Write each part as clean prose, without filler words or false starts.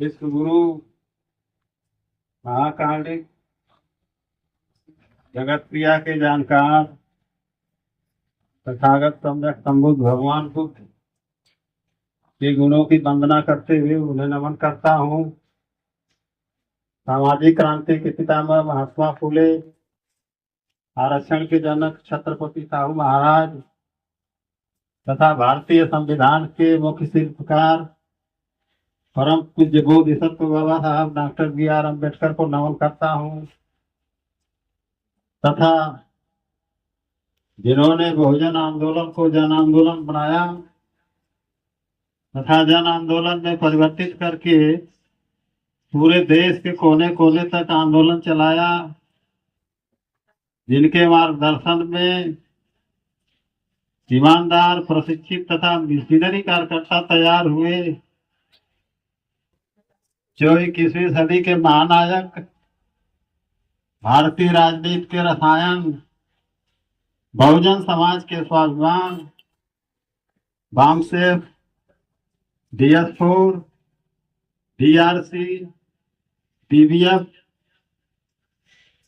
विश्व गुरु महाकालिक जगत प्रिया के जानकार तथागत सम्यक संबुद्ध भगवान बुद्ध के गुणों की वंदना करते हुए उन्हें नमन करता हूँ। सामाजिक क्रांति के पितामह महात्मा फुले, आरक्षण के जनक छत्रपति साहू महाराज तथा भारतीय संविधान के मुख्य शिल्पकार परम पूज्य बोधिसत्व बाबा साहब डॉक्टर बी.आर. अम्बेडकर को नमन करता हूँ तथा जिन्होंने बहुजन आंदोलन को जन आंदोलन बनाया तथा जन आंदोलन में परिवर्तित करके पूरे देश के कोने कोने तक आंदोलन चलाया, जिनके मार्गदर्शन में ईमानदार, प्रशिक्षित तथा मिशनरी कार्यकर्ता तैयार हुए, जो 21वीं सदी के महानायक, भारतीय राजनीति के रसायन, बहुजन समाज के स्वाभिमान, बामसेफ, DS4, DRC, PBF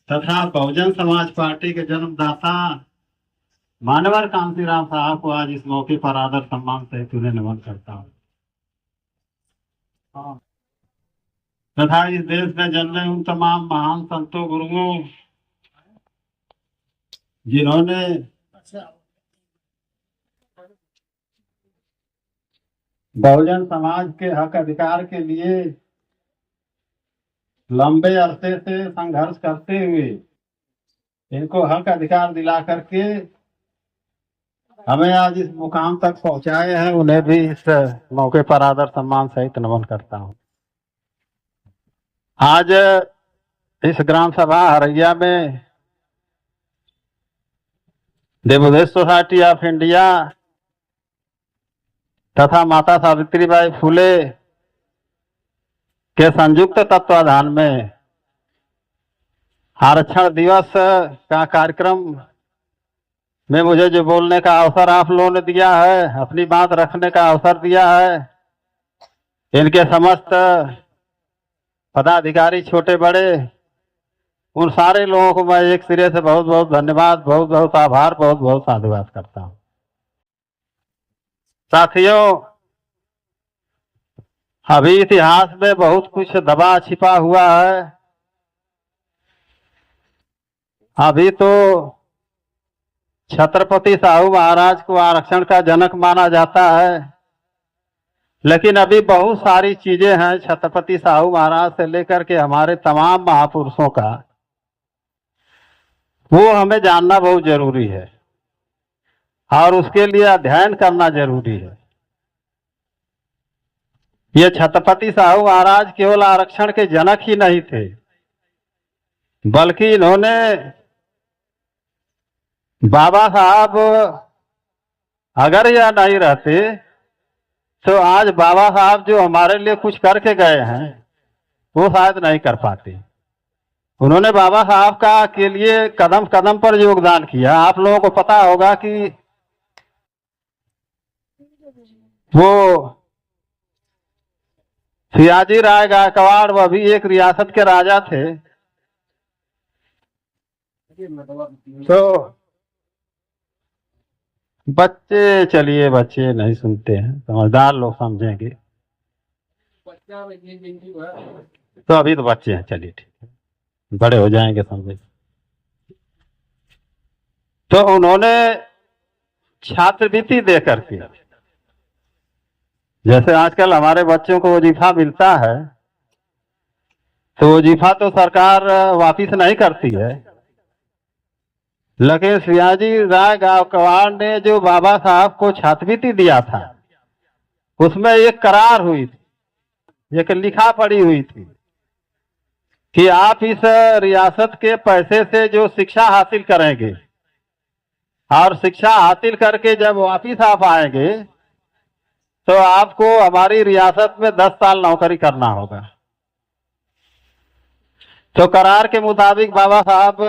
तथा बहुजन समाज पार्टी के जन्मदाता मानवर कांतिराम साहब को आज इस मौके पर आदर सम्मान सहित उन्हें नमन करता हूँ तथा इस देश में जन्मे उन तमाम महान संतों गुरुओं जिन्होंने बहुजन समाज के हक अधिकार के लिए लंबे अरसे से संघर्ष करते हुए इनको हक अधिकार दिला करके हमें आज इस मुकाम तक पहुंचाए हैं, उन्हें भी इस मौके पर आदर सम्मान सहित नमन करता हूं। आज इस ग्राम सभा हरैया में the Buddhist society of India तथा माता सावित्रीबाई फुले के संयुक्त तत्वाधान में आरक्षण दिवस का कार्यक्रम में मुझे जो बोलने का अवसर आप लोगों ने दिया है, अपनी बात रखने का अवसर दिया है, इनके समस्त पदाधिकारी छोटे बड़े उन सारे लोगों को मैं एक सिरे से बहुत बहुत धन्यवाद, बहुत बहुत आभार, बहुत बहुत साधुवाद करता हूं। साथियों, अभी इतिहास में बहुत कुछ दबा छिपा हुआ है। अभी तो छत्रपति साहू महाराज को आरक्षण का जनक माना जाता है, लेकिन अभी बहुत सारी चीजें हैं छत्रपति साहू महाराज से लेकर के हमारे तमाम महापुरुषों का, वो हमें जानना बहुत जरूरी है और उसके लिए अध्ययन करना जरूरी है। ये छत्रपति साहू महाराज केवल आरक्षण के जनक ही नहीं थे, बल्कि इन्होंने बाबा साहब अगर यह नहीं रहते तो आज बाबा साहब जो हमारे लिए कुछ करके गए हैं वो शायद नहीं कर पाते। उन्होंने बाबा साहब का के लिए कदम कदम पर योगदान किया। आप लोगों को पता होगा कि वो सियाजी राय गायकवाड़ वह भी एक रियासत के राजा थे, तो बच्चे, चलिए बच्चे नहीं सुनते हैं, समझदार लोग समझेंगे। तो अभी तो बच्चे हैं, चलिए ठीक है, बड़े हो जाएंगे समझे। तो उन्होंने छात्रवृत्ति दे करके, जैसे आजकल हमारे बच्चों को वजीफा मिलता है तो वजीफा तो सरकार वापिस नहीं करती है, लेकिन सियाजी राय गायकवाड़ ने जो बाबा साहब को छात्रवृत्ति दिया था उसमें एक करार हुई थी, एक लिखा पड़ी हुई थी कि आप इस रियासत के पैसे से जो शिक्षा हासिल करेंगे और शिक्षा हासिल करके जब वापिस आप आएंगे तो आपको हमारी रियासत में 10 साल नौकरी करना होगा। तो करार के मुताबिक बाबा साहब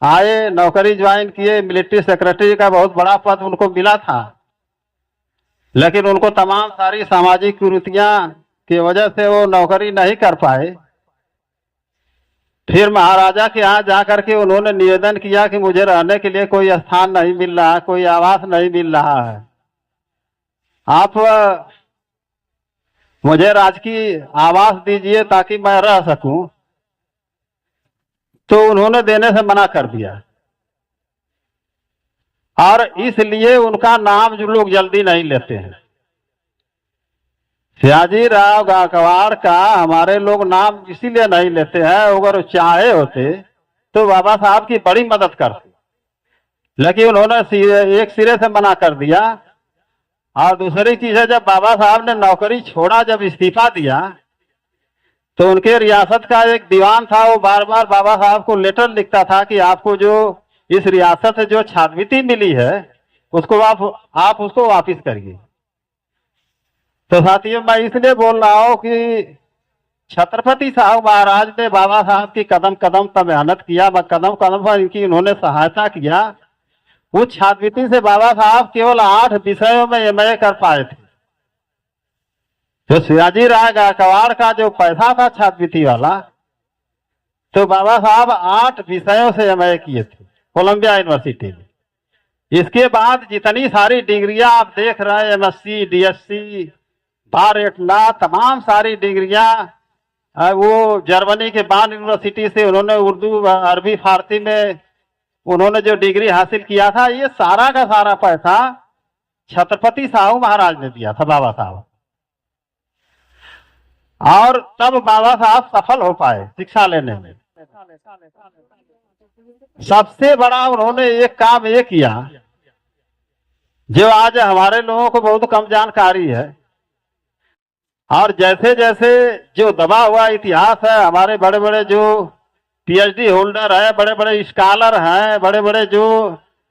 आए, नौकरी ज्वाइन किए, मिलिट्री सेक्रेटरी का बहुत बड़ा पद उनको मिला था, लेकिन उनको तमाम सारी सामाजिक कुरीतियां की वजह से वो नौकरी नहीं कर पाए। फिर महाराजा के यहाँ जाकर के उन्होंने निवेदन किया कि मुझे रहने के लिए कोई स्थान नहीं मिल रहा, कोई आवास नहीं मिल रहा है, आप मुझे राजकीय आवास दीजिए ताकि मैं रह सकूं। तो उन्होंने देने से मना कर दिया, और इसलिए उनका नाम जो लोग जल्दी नहीं लेते हैं। सयाजीराव गायकवाड़ का हमारे लोग नाम इसीलिए नहीं लेते हैं, अगर चाहे होते तो बाबा साहब की बड़ी मदद करते, लेकिन उन्होंने एक सिरे से मना कर दिया। और दूसरी चीज है, जब बाबा साहब ने नौकरी छोड़ा, जब इस्तीफा दिया, तो उनके रियासत का एक दीवान था, वो बार बार बाबा साहब को लेटर लिखता था कि आपको जो इस रियासत से जो छात्रवृत्ति मिली है उसको आप उसको वापिस करिए। तो साथियों, मैं इसलिए बोल रहा हूं कि छत्रपति साहब महाराज ने बाबा साहब की कदम कदम पर मेहनत किया, कदम कदम पर इनकी उन्होंने सहायता किया। उस छात्रवृत्ति से बाबा साहब केवल 8 विषयों में एमए कर पाए थे। तो सयाजीराव गायकवाड़ का जो पैसा था छात्रवृत्ति वाला, तो बाबा साहब 8 विषयों से एमए किए थे कोलंबिया यूनिवर्सिटी में। इसके बाद जितनी सारी डिग्रियां आप देख रहे हैं, एमएससी, डीएससी, बारेटला, तमाम सारी डिग्रियां, वो जर्मनी के बान यूनिवर्सिटी से उन्होंने उर्दू, अरबी, फारसी में उन्होंने जो डिग्री हासिल किया था, ये सारा का सारा पैसा छत्रपति साहू महाराज ने दिया था बाबा साहब। और तब बाबा साहब सफल हो पाए शिक्षा लेने में। सबसे बड़ा उन्होंने एक काम ये किया जो आज हमारे लोगों को बहुत कम जानकारी है, और जैसे जैसे जो दबा हुआ इतिहास है, हमारे बड़े बड़े जो पीएचडी होल्डर है, बड़े बड़े स्कॉलर हैं, बड़े बड़े जो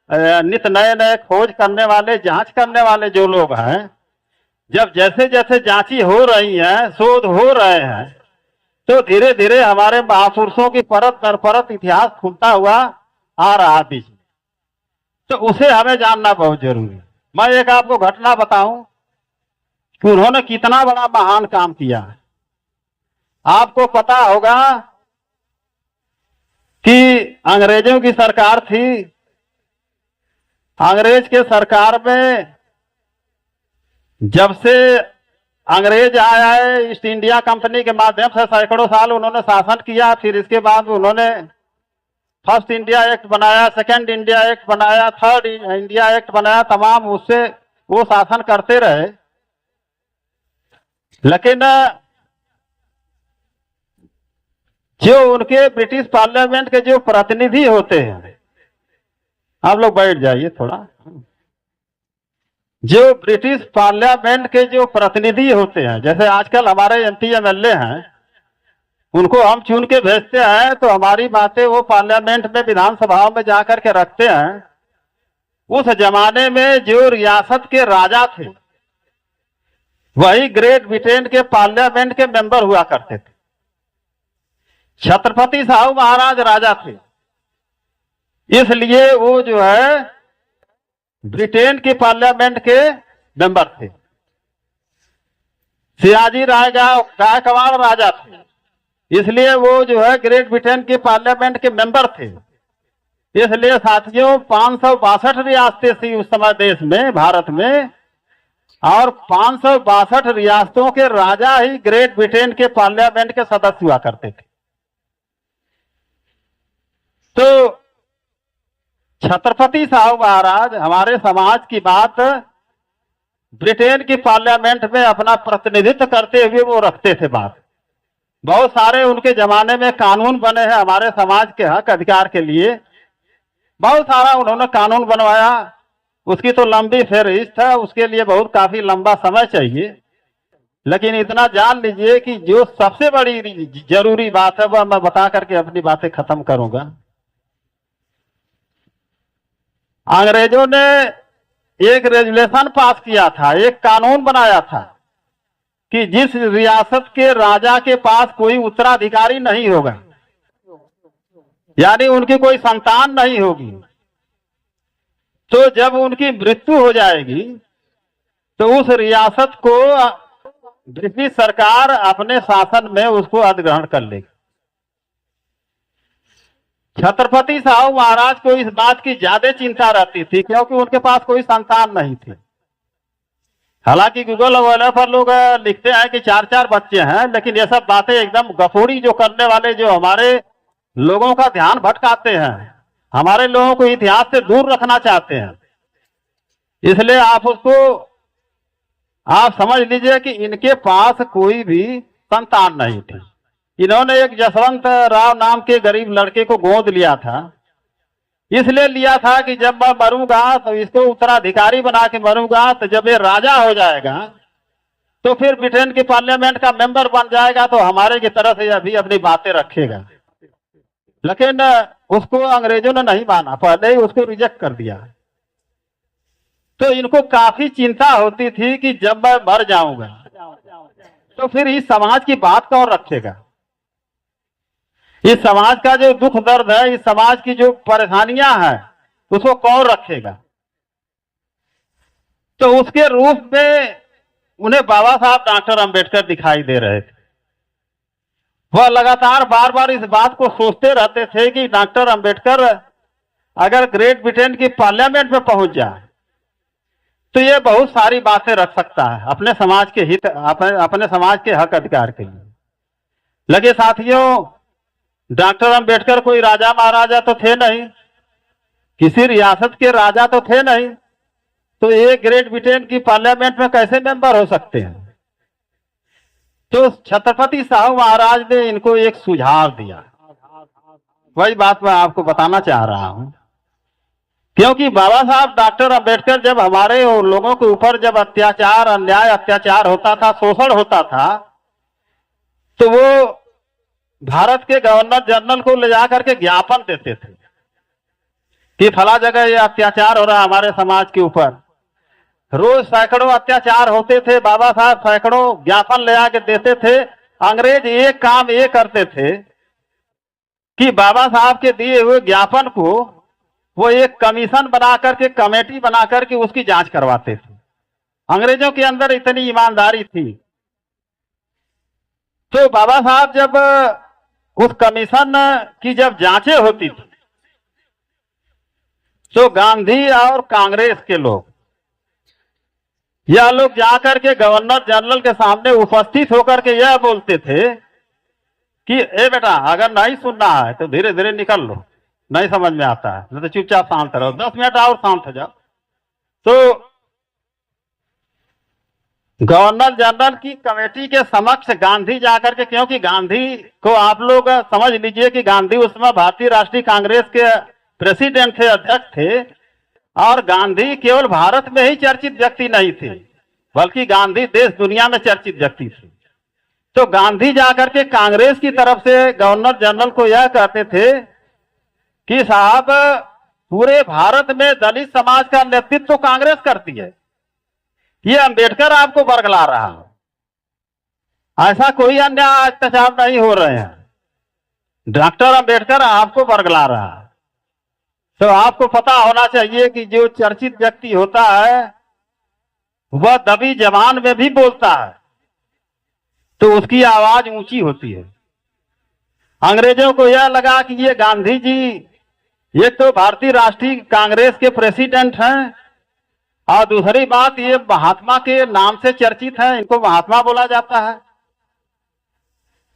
नित नए नए खोज करने वाले, जांच करने वाले जो लोग हैं, जब जैसे जैसे जांची हो रही है, शोध हो रहे हैं, तो धीरे धीरे हमारे महापुरुषों की परत दर परत इतिहास खुलता हुआ आ रहा बीच में। तो उसे हमें जानना बहुत जरूरी है। मैं एक आपको घटना बताऊं कि उन्होंने कितना बड़ा महान काम किया। आपको पता होगा कि अंग्रेजों की सरकार थी। अंग्रेज के सरकार में जब से अंग्रेज आया है, ईस्ट इंडिया कंपनी के माध्यम से सैकड़ों साल उन्होंने शासन किया। फिर इसके बाद उन्होंने फर्स्ट इंडिया एक्ट बनाया, सेकंड इंडिया एक्ट बनाया, थर्ड इंडिया एक्ट बनाया, तमाम उससे वो शासन करते रहे। लेकिन जो उनके ब्रिटिश पार्लियामेंट के जो प्रतिनिधि होते हैं, आप लोग बैठ जाइए थोड़ा, जो ब्रिटिश पार्लियामेंट के जो प्रतिनिधि होते हैं, जैसे आजकल हमारे एमपी एमएलए हैं, उनको हम चुन के भेजते हैं, तो हमारी बातें वो पार्लियामेंट में, विधानसभा में जाकर के रखते हैं। उस जमाने में जो रियासत के राजा थे, वही ग्रेट ब्रिटेन के पार्लियामेंट के मेंबर हुआ करते थे। छत्रपति साहू महाराज राजा थे, इसलिए वो जो है ब्रिटेन के पार्लियामेंट के मेंबर थे। सयाजीराव गायकवाड़ राजा थे, इसलिए वो जो है ग्रेट ब्रिटेन के पार्लियामेंट के मेंबर थे। इसलिए साथियों, 562 रियासतें थी उस समय देश में, भारत में, और 562 रियासतों के राजा ही ग्रेट ब्रिटेन के पार्लियामेंट के सदस्य हुआ करते थे। तो छत्रपति साहू महाराज हमारे समाज की बात ब्रिटेन की पार्लियामेंट में अपना प्रतिनिधित्व करते हुए वो रखते थे बात। बहुत सारे उनके जमाने में कानून बने हैं हमारे समाज के हक अधिकार के लिए, बहुत सारा उन्होंने कानून बनवाया। उसकी तो लंबी फहरिस्त है, उसके लिए बहुत काफी लंबा समय चाहिए। लेकिन इतना जान लीजिए कि जो सबसे बड़ी जरूरी बात है वह मैं बता करके अपनी बातें खत्म करूंगा। अंग्रेजों ने एक रेजुलेशन पास किया था, एक कानून बनाया था कि जिस रियासत के राजा के पास कोई उत्तराधिकारी नहीं होगा, यानी उनकी कोई संतान नहीं होगी, तो जब उनकी मृत्यु हो जाएगी तो उस रियासत को ब्रिटिश सरकार अपने शासन में उसको अधिग्रहण कर लेगी। छत्रपति साहू महाराज को इस बात की ज्यादा चिंता रहती थी क्योंकि उनके पास कोई संतान नहीं थी। हालांकि गूगल वगैरह पर लोग लिखते हैं कि 4-4 बच्चे हैं, लेकिन ये सब बातें एकदम गफूरी जो करने वाले, जो हमारे लोगों का ध्यान भटकाते हैं, हमारे लोगों को इतिहास से दूर रखना चाहते हैं। इसलिए आप समझ लीजिए कि इनके पास कोई भी संतान नहीं थी। इन्होंने एक जसवंत राव नाम के गरीब लड़के को गोद लिया था। इसलिए लिया था कि जब मैं मरूंगा तो इसको उत्तराधिकारी बना के मरूंगा, तो जब ये राजा हो जाएगा तो फिर ब्रिटेन की पार्लियामेंट का मेंबर बन जाएगा, तो हमारे की तरह से अभी अपनी बातें रखेगा। लेकिन उसको अंग्रेजों ने नहीं माना, पहले ही उसको रिजेक्ट कर दिया। तो इनको काफी चिंता होती थी कि जब मैं मर जाऊंगा तो फिर इस समाज की बात कौन रखेगा, इस समाज का जो दुख दर्द है, इस समाज की जो परेशानियां हैं, उसको कौन रखेगा। तो उसके रूप में उन्हें बाबा साहब डॉक्टर अंबेडकर दिखाई दे रहे थे। वह लगातार बार बार इस बात को सोचते रहते थे कि डॉक्टर अंबेडकर अगर ग्रेट ब्रिटेन की पार्लियामेंट में पहुंच जाए तो ये बहुत सारी बातें रख सकता है अपने समाज के हित, अपने समाज के हक अधिकार के लिए। लगे साथियों, डॉक्टर अंबेडकर कोई राजा महाराजा तो थे नहीं, किसी रियासत के राजा तो थे नहीं, तो ये ग्रेट ब्रिटेन की पार्लियामेंट में कैसे मेंबर हो सकते हैं। तो छत्रपति साहू महाराज ने इनको एक सुझाव दिया। वही बात मैं आपको बताना चाह रहा हूं, क्योंकि बाबा साहब डॉक्टर अंबेडकर जब हमारे लोगों के ऊपर जब अत्याचार, अन्याय अत्याचार होता था, शोषण होता था, तो वो भारत के गवर्नर जनरल को ले जाकर के ज्ञापन देते थे कि फला जगह ये अत्याचार हो रहा है हमारे समाज के ऊपर। रोज सैकड़ों अत्याचार होते थे, बाबा साहब सैकड़ों ज्ञापन ले आके देते थे। अंग्रेज एक काम ये करते थे कि बाबा साहब के दिए हुए ज्ञापन को वो एक कमीशन बना करके, कमेटी बना करके उसकी जांच करवाते थे। अंग्रेजों के अंदर इतनी ईमानदारी थी। तो बाबा साहब जब उस कमीशन की जब जांचें होती थी तो गांधी और कांग्रेस के लोग, यह लोग जाकर के गवर्नर जनरल के सामने उपस्थित होकर के यह बोलते थे कि ए बेटा, अगर नहीं सुनना है तो धीरे धीरे निकल लो, नहीं समझ में आता है, नहीं तो चुपचाप शांत रहो, 10 मिनट और शांत हो जाओ। तो गवर्नर जनरल की कमेटी के समक्ष गांधी जाकर के, क्योंकि गांधी को आप लोग समझ लीजिए कि गांधी उस समय भारतीय राष्ट्रीय कांग्रेस के प्रेसिडेंट थे, अध्यक्ष थे, और गांधी केवल भारत में ही चर्चित व्यक्ति नहीं थे, बल्कि गांधी देश दुनिया में चर्चित व्यक्ति थे। तो गांधी जाकर के कांग्रेस की तरफ से गवर्नर जनरल को यह कहते थे कि साहब, पूरे भारत में दलित समाज का नेतृत्व तो कांग्रेस करती है, ये अंबेडकर आपको बरगला रहा है, ऐसा कोई अन्याय अत्याचार नहीं हो रहे हैं, डॉक्टर अंबेडकर आपको बरगला रहा है। तो आपको पता होना चाहिए कि जो चर्चित व्यक्ति होता है वह दबी जबान में भी बोलता है तो उसकी आवाज ऊंची होती है। अंग्रेजों को यह लगा कि ये गांधी जी ये तो भारतीय राष्ट्रीय कांग्रेस के प्रेसिडेंट हैं, और दूसरी बात ये महात्मा के नाम से चर्चित है, इनको महात्मा बोला जाता है।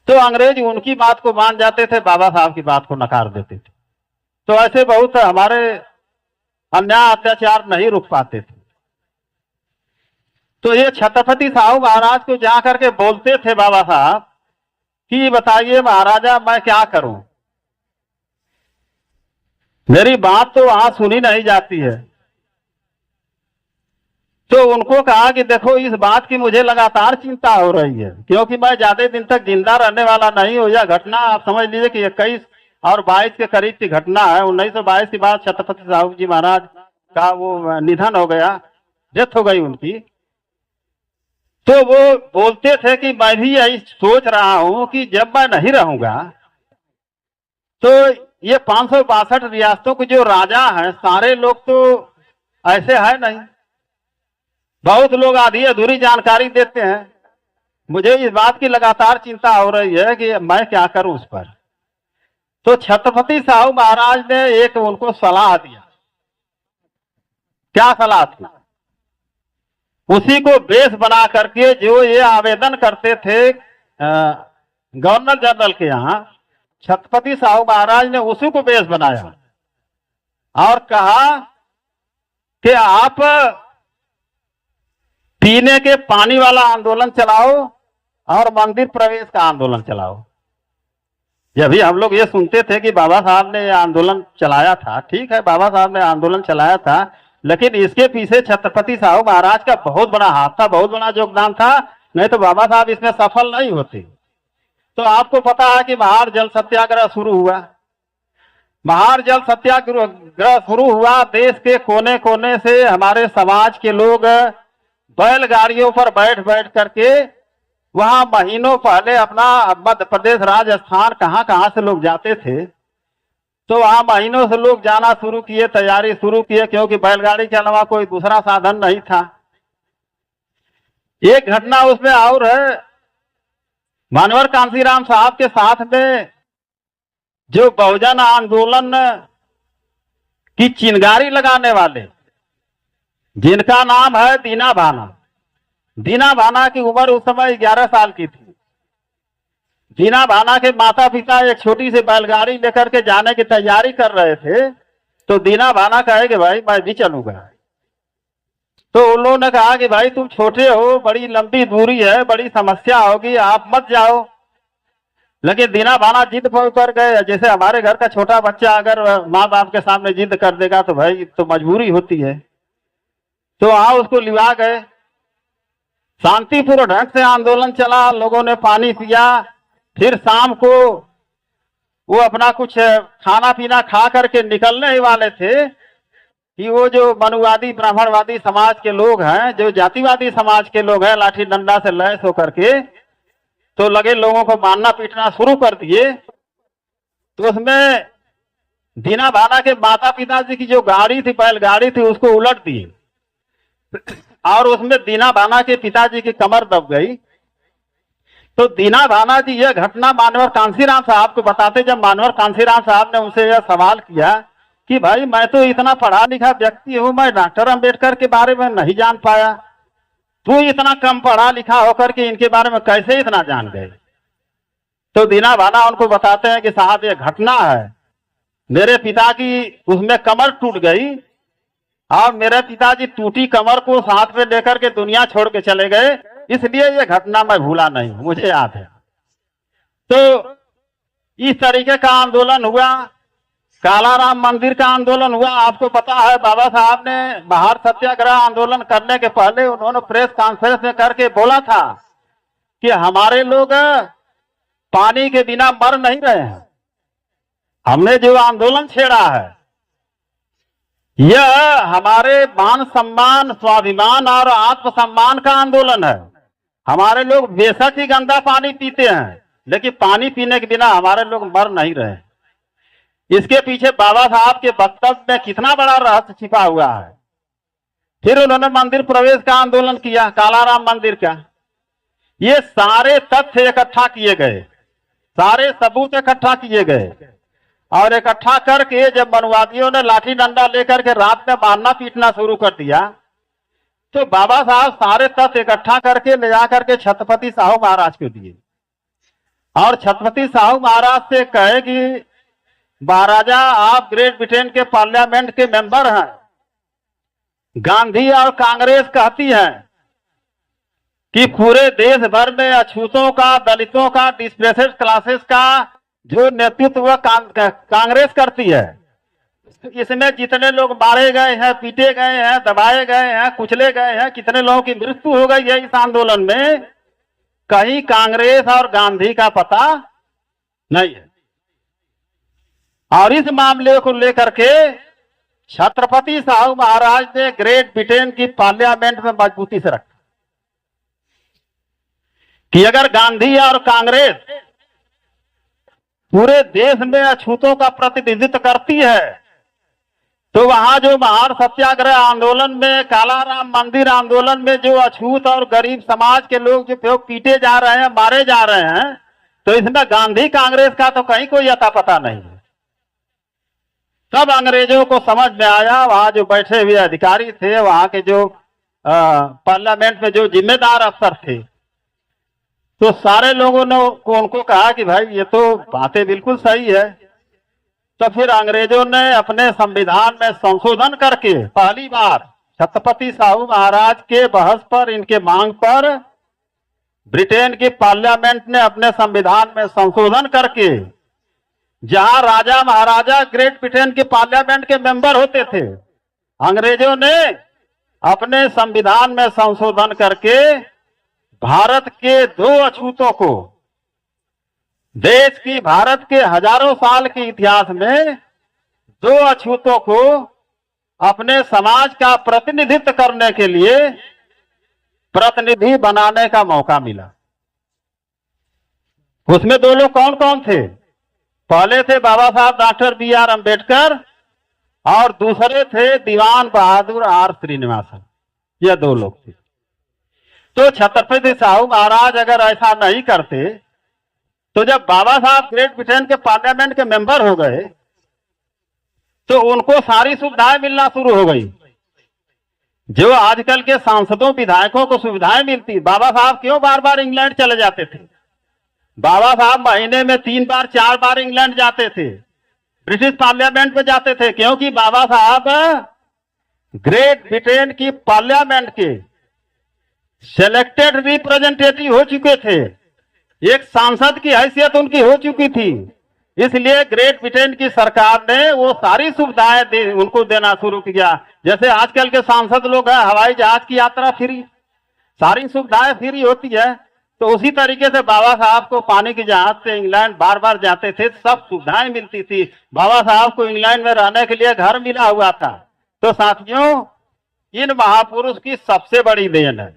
तो अंग्रेज उनकी बात को मान जाते थे, बाबा साहब की बात को नकार देते थे। तो ऐसे बहुत हमारे अन्याय अत्याचार नहीं रुक पाते थे। तो ये छत्रपति साहू महाराज को जा करके बोलते थे बाबा साहब कि बताइए महाराजा, मैं क्या करूं, मेरी बात तो वहां सुनी नहीं जाती है। तो उनको कहा कि देखो, इस बात की मुझे लगातार चिंता हो रही है, क्योंकि मैं ज्यादा दिन तक जिंदा रहने वाला नहीं हूं। यह घटना आप समझ लीजिए कि 21 और 22 के करीब की घटना है। 1922 के बाद छत्रपति साहू जी महाराज का वो निधन हो गया, डेथ हो गई उनकी। तो वो बोलते थे कि मैं भी यही सोच रहा हूं कि जब मैं नहीं रहूंगा तो ये 562 रियासतों के जो राजा हैं, सारे लोग तो ऐसे है नहीं, बहुत लोग आधी अधूरी जानकारी देते हैं। मुझे इस बात की लगातार चिंता हो रही है कि मैं क्या करूं उस पर। तो छत्रपति साहू महाराज ने एक उनको सलाह दिया। क्या सलाह थी? उसी को बेस बना करके जो ये आवेदन करते थे गवर्नर जनरल के यहाँ, छत्रपति साहू महाराज ने उसी को बेस बनाया और कहा कि आप पीने के पानी वाला आंदोलन चलाओ और मंदिर प्रवेश का आंदोलन चलाओ। जब भी हम लोग ये सुनते थे कि बाबा साहब ने आंदोलन चलाया था, ठीक है, बाबा साहब ने आंदोलन चलाया था, लेकिन इसके पीछे छत्रपति साहू महाराज का बहुत बड़ा हाथ था, बहुत बड़ा योगदान था, नहीं तो बाबा साहब इसमें सफल नहीं होते। तो आपको पता है कि महार जल सत्याग्रह शुरू हुआ। महार जल सत्याग्रह शुरू हुआ। देश के कोने कोने से हमारे समाज के लोग बैलगाड़ियों पर बैठ बैठ करके वहां महीनों पहले अपना मध्य प्रदेश, राजस्थान, कहां कहां से लोग जाते थे, तो वहां महीनों से लोग जाना शुरू किए, तैयारी शुरू किए, क्योंकि बैलगाड़ी के अलावा कोई दूसरा साधन नहीं था। एक घटना उसमें और है, मानवर कांसीराम साहब के साथ में जो बहुजन आंदोलन की चिंगारी लगाने वाले, जिनका नाम है दीना भाना। दीना भाना की उम्र उस समय 11 साल की थी। दीना भाना के माता पिता एक छोटी सी बैलगाड़ी लेकर के जाने की तैयारी कर रहे थे, तो दीना भाना कहे कि भाई मैं भी चलूंगा। तो उन लोगों ने कहा कि भाई तुम छोटे हो, बड़ी लंबी दूरी है, बड़ी समस्या होगी, आप मत जाओ। लेकिन दीना भाना जिद कर गए। जैसे हमारे घर का छोटा बच्चा अगर माँ बाप के सामने जिद कर देगा तो भाई तो मजबूरी होती है। तो वहां उसको लिवा गए। शांतिपूर्ण ढंग से आंदोलन चला, लोगों ने पानी पिया। फिर शाम को वो अपना कुछ खाना पीना खा करके निकलने ही वाले थे कि वो जो मनुवादी ब्राह्मणवादी समाज के लोग हैं, जो जातिवादी समाज के लोग हैं, लाठी डंडा से लैस होकर के तो लगे लोगों को मारना पीटना शुरू कर दिए। तो उसमें दीना भाना के माता पिताजी की जो गाड़ी थी, बैलगाड़ी थी, उसको उलट दी और उसमें दीना भाना के पिताजी की कमर दब गई। तो दीना भाना जी यह घटना मानवर कांसीराम साहब को बताते, जब मानवर कांसीराम साहब ने उनसे यह सवाल किया कि भाई मैं तो इतना पढ़ा लिखा व्यक्ति हूं, मैं डॉक्टर अंबेडकर के बारे में नहीं जान पाया, तू इतना कम पढ़ा लिखा होकर के इनके बारे में कैसे इतना जान गए? तो दीना भाना उनको बताते हैं कि साहब ये घटना है, मेरे पिता की उसमें कमर टूट गई और मेरे पिताजी टूटी कमर को साथ में लेकर के दुनिया छोड़ के चले गए, इसलिए ये घटना मैं भूला नहीं हूं, मुझे याद है। तो इस तरीके का आंदोलन हुआ। कालाराम मंदिर का आंदोलन हुआ। आपको पता है बाबा साहब ने महार सत्याग्रह आंदोलन करने के पहले उन्होंने प्रेस कॉन्फ्रेंस में करके बोला था कि हमारे लोग पानी के बिना मर नहीं रहे हैं। हमने जो आंदोलन छेड़ा है यह हमारे मान सम्मान, स्वाभिमान और आत्मसम्मान का आंदोलन है। हमारे लोग बेशक ही गंदा पानी पीते हैं, लेकिन पानी पीने के बिना हमारे लोग मर नहीं रहे। इसके पीछे बाबा साहब के वक्तव्य में कितना बड़ा रहस्य छिपा हुआ है। फिर उन्होंने मंदिर प्रवेश का आंदोलन किया, कालाराम मंदिर का। ये सारे तथ्य इकट्ठा किए गए, सारे सबूत इकट्ठा किए गए और इकट्ठा करके जब मनुवादियों ने लाठी डंडा लेकर के रात में मारना पीटना शुरू कर दिया, तो बाबा साहब सारे तथ्य इकट्ठा करके ले जाकर के छत्रपति साहू महाराज को दिए और छत्रपति साहू महाराज से कहे कि महाराजा आप ग्रेट ब्रिटेन के पार्लियामेंट के मेंबर हैं, गांधी और कांग्रेस कहती है कि पूरे देश भर में अछूतों का, दलितों का, डिस्प्लेस्ड क्लासेस का जो नेतृत्व कांग्रेस करती है, इसमें जितने लोग मारे गए हैं, पीटे गए हैं, दबाए गए हैं, कुचले गए हैं, कितने लोगों की मृत्यु हो गई है इस आंदोलन में, कहीं कांग्रेस और गांधी का पता नहीं है। और इस मामले को लेकर के छत्रपति साहू महाराज ने ग्रेट ब्रिटेन की पार्लियामेंट में मजबूती से रखा कि अगर गांधी और कांग्रेस पूरे देश में अछूतों का प्रतिनिधित्व करती है तो वहां जो महार सत्याग्रह आंदोलन में, कालाराम मंदिर आंदोलन में जो अछूत और गरीब समाज के लोग जो पीटे जा रहे हैं, मारे जा रहे हैं, तो इसमें गांधी कांग्रेस का तो कहीं कोई अता पता नहीं है। तब अंग्रेजों को समझ में आया, वहां जो बैठे हुए अधिकारी थे, वहां के जो पार्लियामेंट में जो जिम्मेदार अफसर थे, तो सारे लोगों ने उनको कहा कि भाई ये तो बातें बिल्कुल सही है। तो फिर अंग्रेजों ने अपने संविधान में संशोधन करके पहली बार छत्रपति साहू महाराज के बहस पर, इनके मांग पर ब्रिटेन की पार्लियामेंट ने अपने संविधान में संशोधन करके, जहां राजा महाराजा ग्रेट ब्रिटेन के पार्लियामेंट के मेंबर होते थे, अंग्रेजों ने अपने संविधान में संशोधन करके भारत के 2 अछूतों को, देश की, भारत के हजारों साल के इतिहास में 2 अछूतों को अपने समाज का प्रतिनिधित्व करने के लिए प्रतिनिधि बनाने का मौका मिला। उसमें 2 लोग कौन कौन थे? पहले थे बाबा साहब डॉक्टर B.R. अम्बेडकर और दूसरे थे दीवान बहादुर R. श्रीनिवासन। ये 2 लोग थे। तो छत्रपति साहू महाराज अगर ऐसा नहीं करते, तो जब बाबा साहब ग्रेट ब्रिटेन के पार्लियामेंट के मेंबर हो गए, तो उनको सारी सुविधाएं मिलना शुरू हो गई जो आजकल के सांसदों विधायकों को सुविधाएं मिलती। बाबा साहब क्यों बार बार इंग्लैंड चले जाते थे? बाबा साहब महीने में 3 बार 4 बार इंग्लैंड जाते थे, ब्रिटिश पार्लियामेंट में जाते थे, क्योंकि बाबा साहब ग्रेट ब्रिटेन की पार्लियामेंट के सिलेक्टेड रिप्रेजेंटेटिव हो चुके थे, एक सांसद की हैसियत उनकी हो चुकी थी। इसलिए ग्रेट ब्रिटेन की सरकार ने वो सारी सुविधाएं उनको देना शुरू किया। जैसे आजकल के सांसद लोग हैं, हवाई जहाज की यात्रा फ्री, सारी सुविधाएं फ्री होती है, तो उसी तरीके से बाबा साहब को पानी की जहाज से इंग्लैंड बार बार जाते थे, सब सुविधाएं मिलती थी। बाबा साहब को इंग्लैंड में रहने के लिए घर मिला हुआ था। तो साथियों, इन महापुरुष की सबसे बड़ी देन है,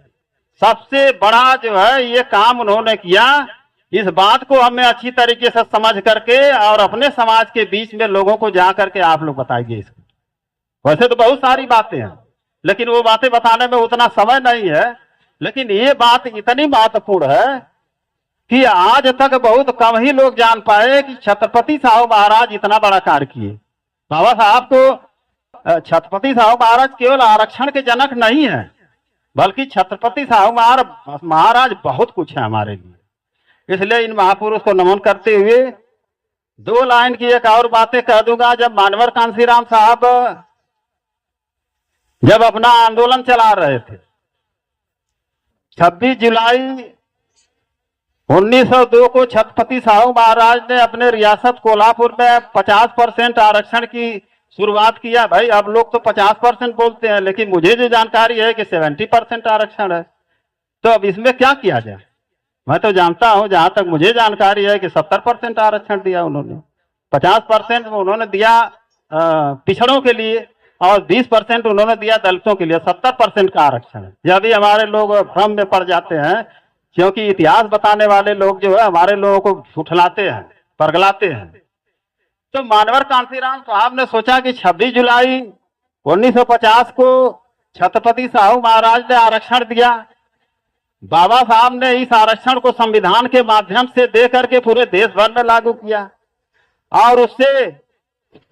सबसे बड़ा जो है ये काम उन्होंने किया। इस बात को हमें अच्छी तरीके से समझ करके और अपने समाज के बीच में लोगों को जा करके आप लोग बताइए इसको। वैसे तो बहुत सारी बातें हैं, लेकिन वो बातें बताने में उतना समय नहीं है, लेकिन ये बात इतनी महत्वपूर्ण है कि आज तक बहुत कम ही लोग जान पाए कि छत्रपति साहू महाराज इतना बड़ा कार्य किए। बाबा साहब को, छत्रपति साहू महाराज केवल आरक्षण के जनक नहीं है, बल्कि छत्रपति साहू महाराज बहुत कुछ है हमारे लिए। इसलिए इन महापुरुष को नमन करते हुए 2 लाइन की एक और बातें कह दूंगा। जब मानवर कांशीराम साहब जब अपना आंदोलन चला रहे थे, 26 जुलाई 1902 को छत्रपति साहू महाराज ने अपने रियासत कोल्हापुर में 50% आरक्षण की शुरुआत किया। भाई अब लोग तो 50% बोलते हैं, लेकिन मुझे जो जानकारी है कि 70% आरक्षण है। तो अब इसमें क्या किया जाए? मैं तो जानता हूं, जहां तक मुझे जानकारी है कि 70% आरक्षण दिया उन्होंने, 50% उन्होंने दिया पिछड़ों के लिए और 20% उन्होंने दिया दलितों के लिए। 70% का आरक्षण है। यह भी हमारे लोग भ्रम में पड़ जाते हैं, क्योंकि इतिहास बताने वाले लोग जो है हमारे लोगों को झुठलाते हैं, परगलाते हैं। तो मानवर कांशीराम साहब ने सोचा कि 26 जुलाई 1950 को छत्रपति साहू महाराज ने आरक्षण दिया। बाबा साहब ने इस आरक्षण को संविधान के माध्यम से दे करके पूरे देश भर में लागू किया और उससे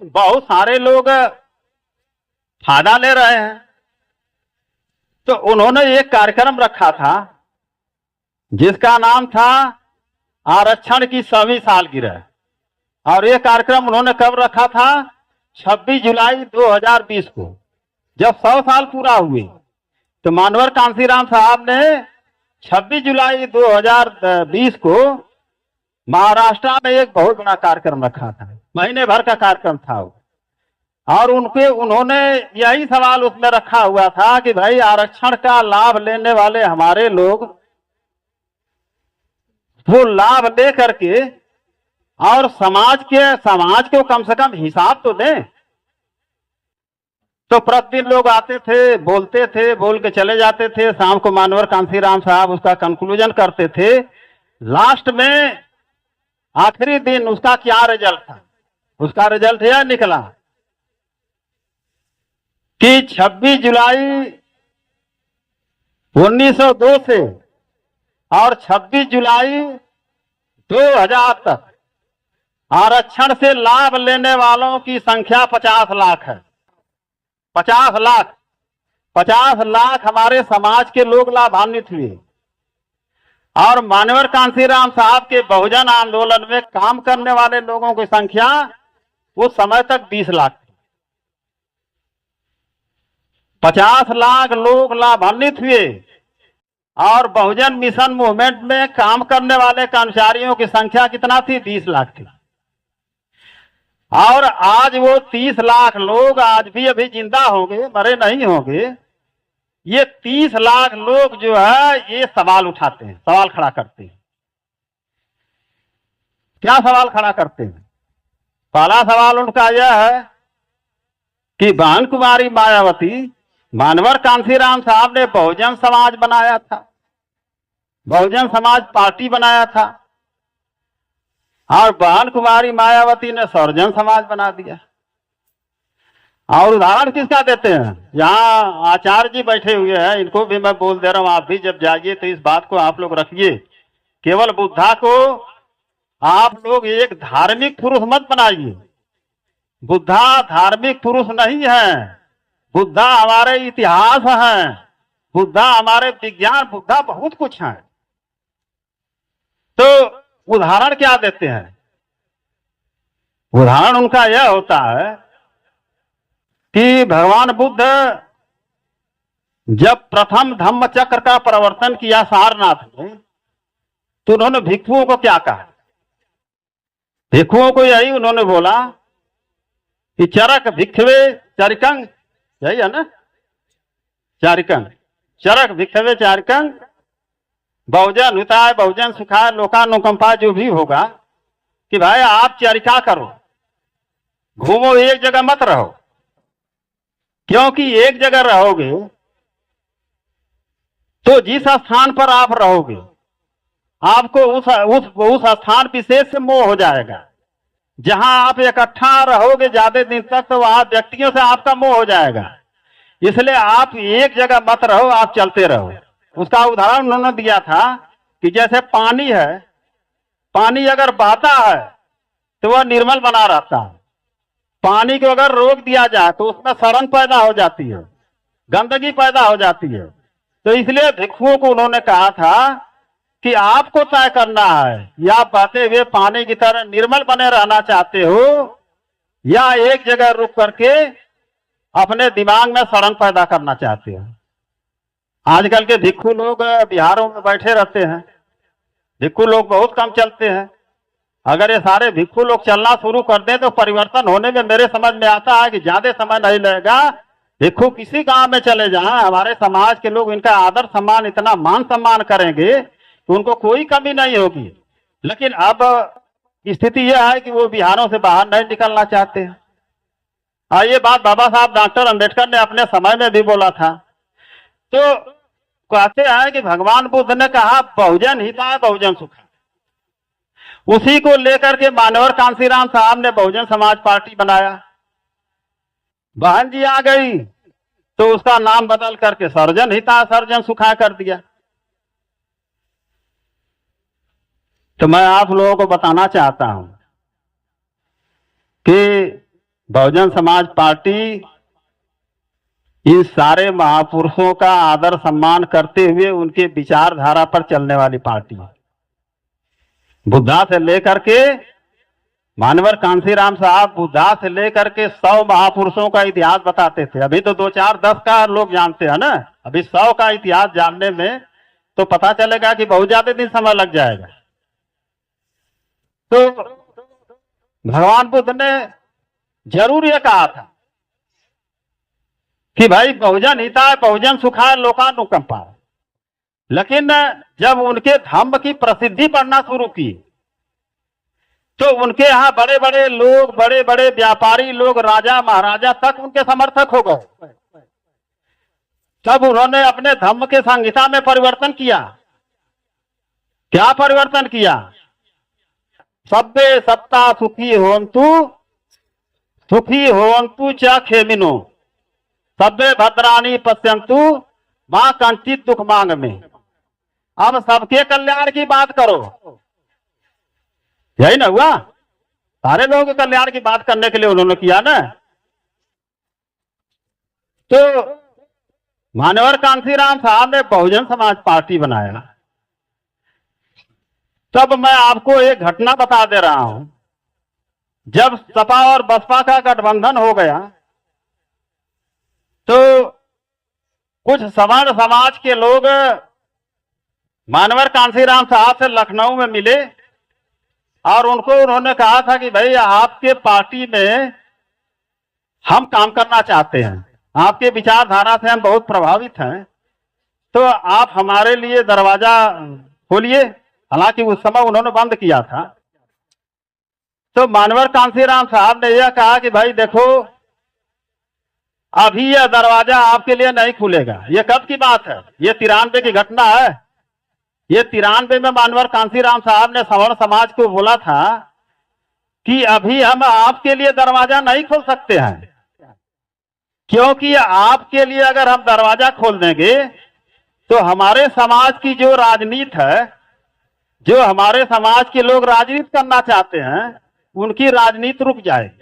बहुत सारे लोग फायदा ले रहे हैं। तो उन्होंने एक कार्यक्रम रखा था जिसका नाम था आरक्षण की 100वीं सालगिरह, और ये कार्यक्रम उन्होंने कब रखा था? 26 जुलाई 2020 को, जब 100 साल पूरा हुए। तो मानवर कांशीराम साहब ने 26 जुलाई 2020 को महाराष्ट्र में एक बहुत बड़ा कार्यक्रम रखा था, महीने भर का कार्यक्रम था वो। और उन्होंने यही सवाल उसमें रखा हुआ था कि भाई आरक्षण का लाभ लेने वाले हमारे लोग वो लाभ ले करके और समाज को कम से कम हिसाब तो दें। तो प्रतिदिन लोग आते थे, बोलते थे, बोल के चले जाते थे। शाम को मानवर कांशीराम साहब उसका कंक्लूजन करते थे। लास्ट में आखिरी दिन उसका क्या रिजल्ट था? उसका रिजल्ट यह निकला कि 26 जुलाई 1902 से और 26 जुलाई 2000 तक आरक्षण से लाभ लेने वालों की संख्या 50 लाख है। 50 लाख 50 लाख हमारे समाज के लोग लाभान्वित हुए। और मानवर कांसीराम साहब के बहुजन आंदोलन में काम करने वाले लोगों की संख्या उस समय तक 20 लाख थी। 50 लाख लोग लाभान्वित हुए और बहुजन मिशन मूवमेंट में काम करने वाले कर्मचारियों की संख्या कितना थी? 20 लाख थी। और आज वो 30 लाख लोग आज भी अभी जिंदा होंगे, मरे नहीं होंगे। ये 30 लाख लोग जो है ये सवाल उठाते हैं, सवाल खड़ा करते हैं। क्या सवाल खड़ा करते हैं? पहला सवाल उनका यह है कि बहन कुमारी मायावती, मानवर कांसीराम साहब ने बहुजन समाज बनाया था, बहुजन समाज पार्टी बनाया था, और बहन कुमारी मायावती ने सर्वजन समाज बना दिया। और उदाहरण किसका देते हैं? यहाँ आचार्य जी बैठे हुए हैं, इनको भी मैं बोल दे रहा हूं, आप भी जब जाइए तो इस बात को आप लोग रखिए। केवल बुद्धा को आप लोग एक धार्मिक पुरुष मत बनाइए। बुद्धा धार्मिक पुरुष नहीं है, बुद्धा हमारे इतिहास है, बुद्धा हमारे विज्ञान, बुद्धा बहुत कुछ है। तो उदाहरण क्या देते हैं? उदाहरण उनका यह होता है कि भगवान बुद्ध जब प्रथम धम्म चक्र का प्रवर्तन किया सारनाथ में, तो उन्होंने भिक्षुओं को क्या कहा? भिक्षुओं को यही उन्होंने बोला कि चरक भिक्षवे चारिकंग, यही है ना, चारिकंग, चरक भिक्षवे चारिकंग, बहुजन हिताय बहुजन सुखाय लोकानुकंपा, जो भी होगा कि भाई आप चरिका करो, घूमो, एक जगह मत रहो। क्योंकि एक जगह रहोगे तो जिस स्थान पर आप रहोगे आपको उस स्थान विशेष से मोह हो जाएगा। जहां आप इकट्ठा रहोगे ज्यादा दिन तक तो वहां व्यक्तियों से आपका मोह हो जाएगा। इसलिए आप एक जगह मत रहो, आप चलते रहो। उसका उदाहरण उन्होंने दिया था कि जैसे पानी है, पानी अगर बहता है तो वह निर्मल बना रहता है। पानी को अगर रोक दिया जाए तो उसमें सड़न पैदा हो जाती है, गंदगी पैदा हो जाती है। तो इसलिए भिक्षुओं को उन्होंने कहा था कि आपको तय करना है, या बहते हुए पानी की तरह निर्मल बने रहना चाहते हो, या एक जगह रुक करके अपने दिमाग में सड़न पैदा करना चाहते हो। आजकल के भिक्षु लोग बिहारों में बैठे रहते हैं, भिक्षु लोग बहुत कम चलते हैं। अगर ये सारे भिक्षु लोग चलना शुरू कर दें तो परिवर्तन होने में मेरे समझ में आता है कि ज्यादा समय नहीं लगेगा। भिक्षु किसी गांव में चले जाएं, हमारे समाज के लोग इनका आदर सम्मान, इतना मान सम्मान करेंगे कि उनको कोई कमी नहीं होगी। लेकिन अब स्थिति यह है कि वो बिहारों से बाहर नहीं निकलना चाहते हैं। और ये बात बाबा साहब डॉक्टर अंबेडकर ने अपने समय में भी बोला था। तो कहते हैं कि भगवान बुद्ध ने कहा बहुजन हिताय बहुजन सुखाय, उसी को लेकर के मानवर कांसीराम साहब ने बहुजन समाज पार्टी बनाया। बहन जी आ गई तो उसका नाम बदल करके सर्वजन हिताय सर्वजन सुखाय कर दिया। तो मैं आप लोगों को बताना चाहता हूं कि बहुजन समाज पार्टी इन सारे महापुरुषों का आदर सम्मान करते हुए उनके विचारधारा पर चलने वाली पार्टी है। बुद्धा से लेकर के मानवर कांसीराम साहब बुद्धा से लेकर के 100 महापुरुषों का इतिहास बताते थे। अभी तो 2 4 10 का लोग जानते हैं ना, अभी 100 का इतिहास जानने में तो पता चलेगा कि बहुत ज्यादा दिन समय लग जाएगा। तो भगवान बुद्ध ने जरूर यह कहा था कि भाई बहुजन हिताय बहुजन सुखाय लोकानुकंपा। लेकिन जब उनके धम्म की प्रसिद्धि बढ़ना शुरू की तो उनके यहाँ बड़े बड़े लोग, बड़े बड़े व्यापारी लोग, राजा महाराजा तक उनके समर्थक हो गए। तब उन्होंने अपने धम्म के संहिता में परिवर्तन किया। क्या परिवर्तन किया? सब्बे सत्ता सुखी होन्तु च खेमिनो, सभ्य भद्राणी पश्यंतु मां कंचित दुख मांग में। अब सबके कल्याण की बात करो, यही ना हुआ? सारे लोगों के कल्याण की बात करने के लिए उन्होंने किया ना। तो मान्यवर कांशीराम साहब ने बहुजन समाज पार्टी बनाया। तब मैं आपको एक घटना बता दे रहा हूं। जब सपा और बसपा का गठबंधन हो गया तो कुछ सवर्ण समाज के लोग मान्यवर कांशीराम साहब से लखनऊ में मिले और उन्होंने कहा था कि भाई आपके पार्टी में हम काम करना चाहते हैं, आपके विचारधारा से हम बहुत प्रभावित हैं, तो आप हमारे लिए दरवाजा खोलिए। हालांकि उस समय उन्होंने बंद किया था। तो मान्यवर कांशीराम साहब ने यह कहा कि भाई देखो, अभी यह दरवाजा आपके लिए नहीं खुलेगा। यह कब की बात है? यह 93 की घटना है। ये 93 में मान्यवर कांशीराम साहब ने सवर्ण समाज को बोला था कि अभी हम आपके लिए दरवाजा नहीं खोल सकते हैं, क्योंकि आपके लिए अगर हम दरवाजा खोल देंगे तो हमारे समाज की जो राजनीति है, जो हमारे समाज के लोग राजनीति करना चाहते हैं, उनकी राजनीति रुक जाएगी।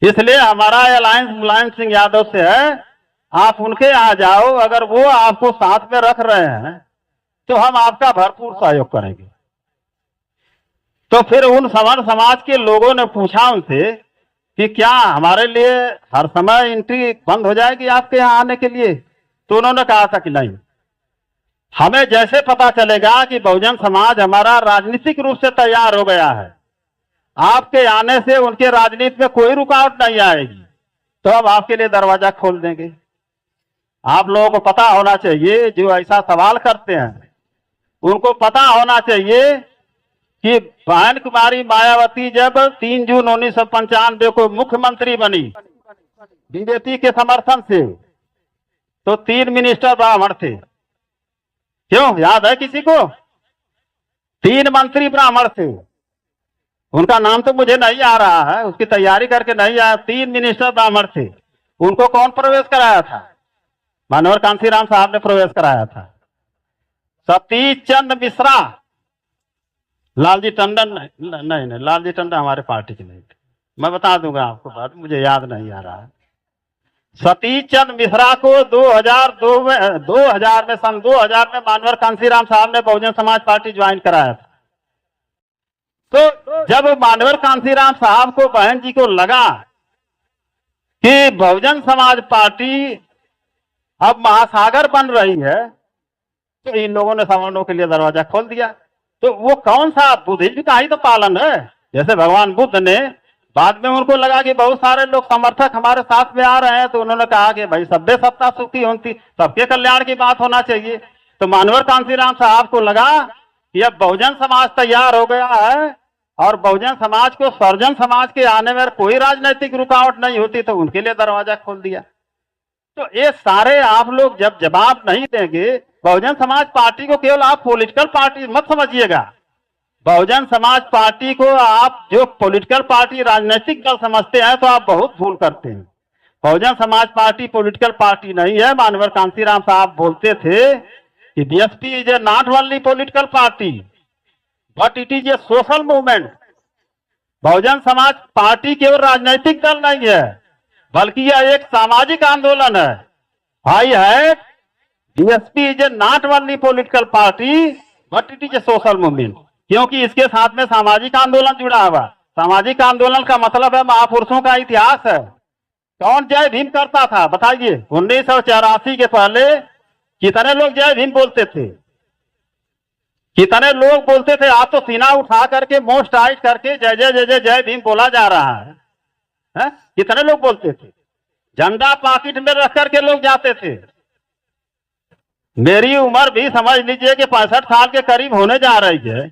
इसलिए हमारा अलायंस मुलायम सिंह यादव से है, आप उनके यहाँ जाओ। अगर वो आपको साथ में रख रहे हैं तो हम आपका भरपूर सहयोग करेंगे। तो फिर उन सवर्ण समाज के लोगों ने पूछा उनसे कि क्या हमारे लिए हर समय एंट्री बंद हो जाएगी आपके यहाँ आने के लिए? तो उन्होंने कहा था कि नहीं, हमें जैसे पता चलेगा कि बहुजन समाज हमारा राजनीतिक रूप से तैयार हो गया है, आपके आने से उनके राजनीति में कोई रुकावट नहीं आएगी, तो हम आपके लिए दरवाजा खोल देंगे। आप लोगों को पता होना चाहिए, जो ऐसा सवाल करते हैं उनको पता होना चाहिए कि बहन कुमारी मायावती जब 3 जून 1995 को मुख्यमंत्री बनी बीजेपी के समर्थन से, तो 3 मिनिस्टर ब्राह्मण थे। क्यों, याद है किसी को? 3 मंत्री ब्राह्मण थे। उनका नाम तो मुझे नहीं आ रहा है, उसकी तैयारी करके नहीं आया। 3 मिनिस्टर ब्राह्मण थे। उनको कौन प्रवेश कराया था? मान्यवर कांशीराम साहब ने प्रवेश कराया था। सतीश चंद्र मिश्रा, लालजी टंडन नहीं, लालजी टंडन हमारे पार्टी के नहीं थे। मैं बता दूंगा आपको बात, मुझे याद नहीं आ रहा है। सतीश चंद्र मिश्रा को 2000 में सन 2000 में मान्यवर कांशीराम साहब ने बहुजन समाज पार्टी ज्वाइन कराया था। तो जब मान्यवर कांशीराम साहब को, बहन जी को लगा कि बहुजन समाज पार्टी अब महासागर बन रही है, तो इन लोगों ने सवर्णों के लिए दरवाजा खोल दिया। तो वो कौन सा बुद्धिज्म का ही तो पालन है। जैसे भगवान बुद्ध ने, बाद में उनको लगा कि बहुत सारे लोग समर्थक हमारे साथ में आ रहे हैं, तो उन्होंने कहा कि भाई सभ्य सत्ता सुखी होती, सबके कल्याण की बात होना चाहिए। तो मान्यवर कांशीराम साहब को लगा कि अब बहुजन समाज तैयार हो गया है और बहुजन समाज को सर्जन समाज के आने में कोई राजनीतिक रुकावट नहीं होती, तो उनके लिए दरवाजा खोल दिया। तो ये सारे आप लोग जब जवाब नहीं देंगे, बहुजन समाज पार्टी को केवल आप पॉलिटिकल पार्टी मत समझिएगा। बहुजन समाज पार्टी को आप जो पॉलिटिकल पार्टी, राजनीतिक दल समझते हैं, तो आप बहुत भूल करते हैं। बहुजन समाज पार्टी पॉलिटिकल पार्टी नहीं है। मान्यवर कांशीराम साहब बोलते थे कि BSP is a not only political party but it is a social movement. Bahujan Samaj party केवल राजनीतिक दल नहीं है, बल्कि यह एक सामाजिक आंदोलन है। भाई है, BSP is a not only political party but it is a social movement, क्योंकि इसके साथ में सामाजिक आंदोलन जुड़ा हुआ। सामाजिक आंदोलन का मतलब है महापुरुषों का इतिहास है। कौन जय भीम करता था बताइए? 1984 के पहले कितने लोग जय भीम बोलते थे? कितने लोग बोलते थे? आप तो सीना उठा करके, मोस्ट टाइट करके जय जय जय जय जय भीम बोला जा रहा है? कितने लोग बोलते थे? झंडा पॉकेट में रख करके लोग जाते थे। मेरी उम्र भी समझ लीजिए कि 65 साल के करीब होने जा रही है,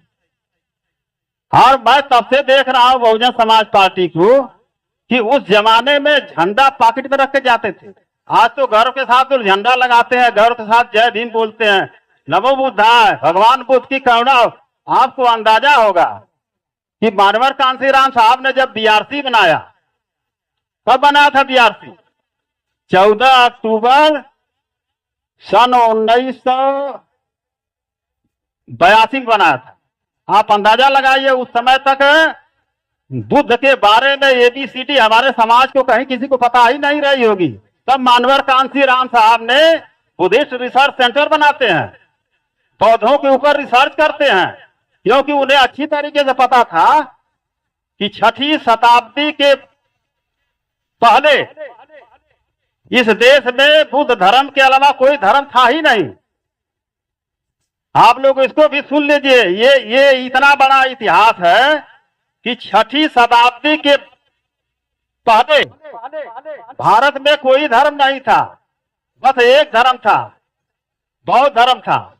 और मैं तब से देख रहा हूं बहुजन समाज पार्टी को कि उस जमाने में झंडा पॉकेट में रख के जाते थे। आज तो गर्व के साथ तो झंडा लगाते हैं, गर्व के साथ जय भीम बोलते हैं, नमो बुद्धाय, भगवान बुद्ध की करुणा। आपको अंदाजा होगा कि मान्यवर कांशीराम साहब ने जब बीआरसी बनाया, कब बनाया था बीआरसी? 14 अक्टूबर सन 1982 में बनाया था। आप अंदाजा लगाइए उस समय तक बुद्ध के बारे में ABCD हमारे समाज को कहीं किसी को पता ही नहीं रही होगी। तब मानवर कांसी राम साहब ने बुद्धिस्ट रिसर्च सेंटर बनाते हैं, पौधों के ऊपर रिसर्च करते हैं, क्योंकि उन्हें अच्छी तरीके से पता था कि 6वीं शताब्दी के पहले इस देश में बुद्ध धर्म के अलावा कोई धर्म था ही नहीं। आप लोग इसको भी सुन लीजिए, ये इतना बड़ा इतिहास है कि 6वीं शताब्दी के पहले भारत में कोई धर्म नहीं था, बस एक धर्म था, बौद्ध धर्म था।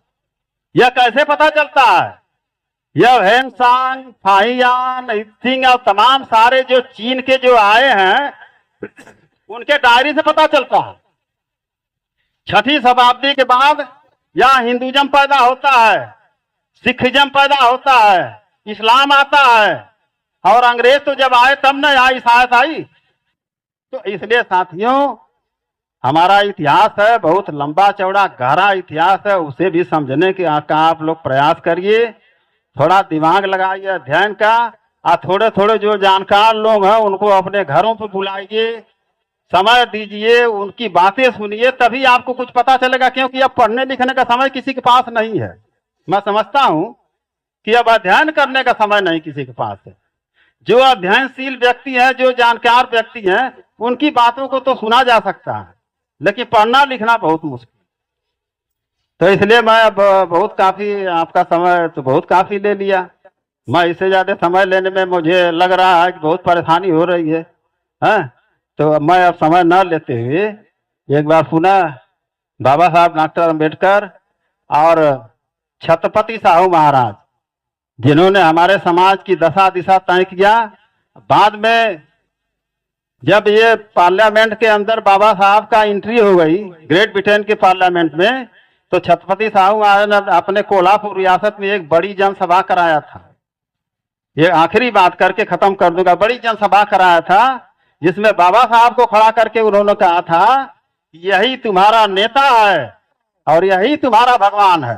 यह कैसे पता चलता है? यह हेनसांग, फाहियान, इत्सिंग और तमाम सारे जो चीन के जो आए हैं उनके डायरी से पता चलता है। 6वीं शताब्दी के बाद यहाँ हिंदुइज्म पैदा होता है, सिखिज्म पैदा होता है, इस्लाम आता है, और अंग्रेज तो जब आए तब न यहाँ ईसाइत आई। तो इसलिए साथियों, हमारा इतिहास है, बहुत लंबा चौड़ा गहरा इतिहास है, उसे भी समझने के आप लोग प्रयास करिए, थोड़ा दिमाग लगाइए अध्ययन का। और थोड़े थोड़े जो जानकार लोग हैं उनको अपने घरों पर बुलाइए, समय दीजिए, उनकी बातें सुनिए, तभी आपको कुछ पता चलेगा। क्योंकि अब पढ़ने लिखने का समय किसी के पास नहीं है। मैं समझता हूं कि अब अध्ययन करने का समय नहीं किसी के पास है। जो अध्ययनशील व्यक्ति है, जो जानकार व्यक्ति हैं, उनकी बातों को तो सुना जा सकता है, लेकिन पढ़ना लिखना बहुत मुश्किल। तो इसलिए मैं अब बहुत काफी आपका समय तो बहुत काफी ले लिया। मैं इससे ज्यादा समय लेने में मुझे लग रहा है कि बहुत परेशानी हो रही है, हैं? तो मैं अब समय न लेते हुए एक बार पुनः बाबा साहब डॉक्टर अम्बेडकर और छत्रपति साहू महाराज, जिन्होंने हमारे समाज की दशा दिशा तय किया। बाद में जब ये पार्लियामेंट के अंदर बाबा साहब का एंट्री हो गई ग्रेट ब्रिटेन के पार्लियामेंट में, तो छत्रपति साहू महाराज ने अपने कोल्हापुर रियासत में एक बड़ी जनसभा कराया था। ये आखिरी बात करके खत्म कर दूंगा। बड़ी जनसभा कराया था जिसमें बाबा साहब को खड़ा करके उन्होंने कहा था, यही तुम्हारा नेता है और यही तुम्हारा भगवान है,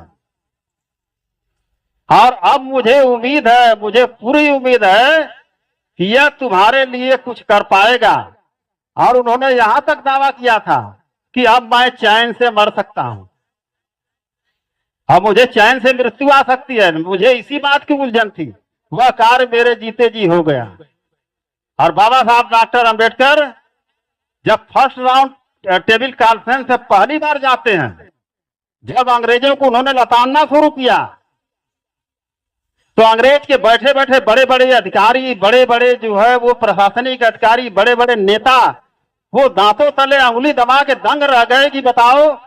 और अब मुझे उम्मीद है, मुझे पूरी उम्मीद है कि यह तुम्हारे लिए कुछ कर पाएगा। और उन्होंने यहां तक दावा किया था कि अब मैं चैन से मर सकता हूं, अब मुझे चैन से मृत्यु आ सकती है। मुझे इसी बात की उलझन थी, वह कार्य मेरे जीते जी हो गया। और बाबा साहब डॉक्टर अम्बेडकर जब फर्स्ट राउंड टेबल कॉन्फ्रेंस से पहली बार जाते हैं, जब अंग्रेजों को उन्होंने लताड़ना शुरू किया, तो अंग्रेज के बैठे बैठे बड़े बड़े अधिकारी, बड़े बड़े जो है वो प्रशासनिक अधिकारी, बड़े बड़े नेता, वो दांतों तले अंगुली दबा के दंग रह गए कि बताओ,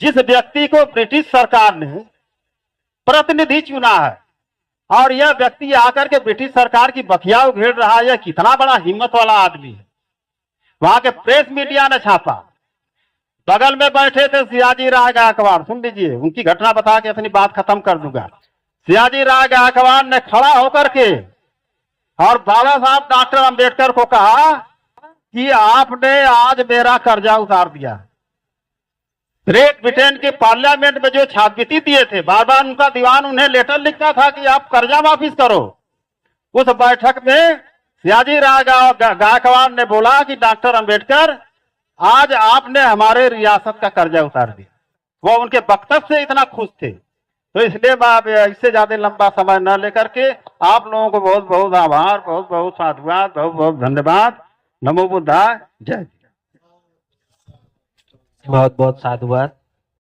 जिस व्यक्ति को ब्रिटिश सरकार ने प्रतिनिधि चुना है और यह व्यक्ति आकर के ब्रिटिश सरकार की बखिया उघेड़ रहा है, यह कितना बड़ा हिम्मत वाला आदमी है। वहां के प्रेस मीडिया ने छापा। बगल में बैठे थे सियाजी राय गायकवाड़, सुन लीजिए, उनकी घटना बता के अपनी बात खत्म कर दूंगा। सियाजी राय गायकवाड़ ने खड़ा होकर के और बाबा साहब डॉक्टर अम्बेडकर को कहा कि आपने आज मेरा कर्जा उतार दिया। ग्रेट ब्रिटेन के पार्लियामेंट में जो छात्रवृत्ति दिए थे, बार बार उनका दीवान उन्हें लेटर लिखता था कि आप कर्जा वापिस करो। उस बैठक में सियाजी राय गायकवाड़ ने बोला कि डॉक्टर अम्बेडकर, आज आपने हमारे रियासत का कर्जा उतार दिया। वो उनके वक्तव्य से इतना खुश थे। तो इसलिए मैं इससे ज्यादा लंबा समय न लेकर के आप लोगों को बहुत बहुत आभार, बहुत बहुत साधुवाद, बहुत बहुत धन्यवाद। नमो बुद्धाय, जय। बहुत बहुत साधुवाद।